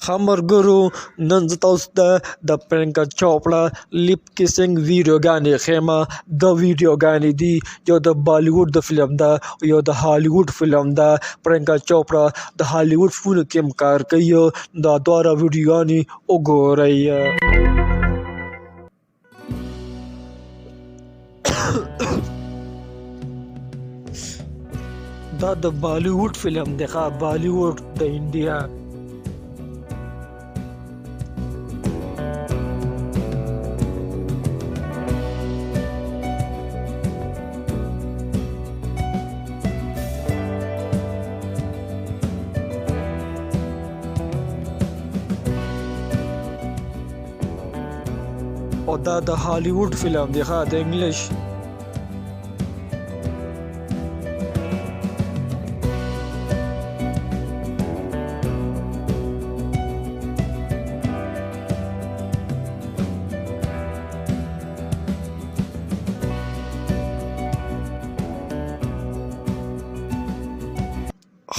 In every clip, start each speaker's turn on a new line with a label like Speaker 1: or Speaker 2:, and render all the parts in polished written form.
Speaker 1: خمرګرو نن زه تاسو ته د پرینکا چوپړا لیپ کیسنګ ویډیوګانې ښیم. دا ویډیوګانې دي یو د بالیووډ د فلم ده یو د هالیووډ فلم ده. پرینکا چوپړا د هالیووډ فلمونو کې هم کار کوي. دا دواړه ویډیوګانې وګورئ. دا د بالیووډ فلم دی، بالیووډ د انډیا. او دا د هالیووډ فلم دی، د انګلیش.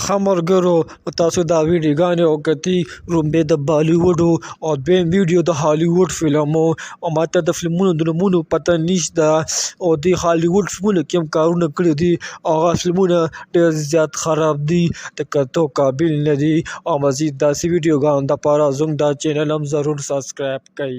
Speaker 1: خمرګرو تاسو دا ویډیوګانې وکتي، رومبې د بالیووډ او دویم ویډیو د هالیووډ فلمو. او ماته د فلمونو د نومونو پته نشته، او د هالیووډ فلمونو کې هم کارونه کړي دي. هغه فلمونه ډېر زیات خراب دي، د کتو قابل نه دي. او مزید داسې ویډیوګانو دپاره زموږ دا چینل هم ضرور سبسکرایب کړئ.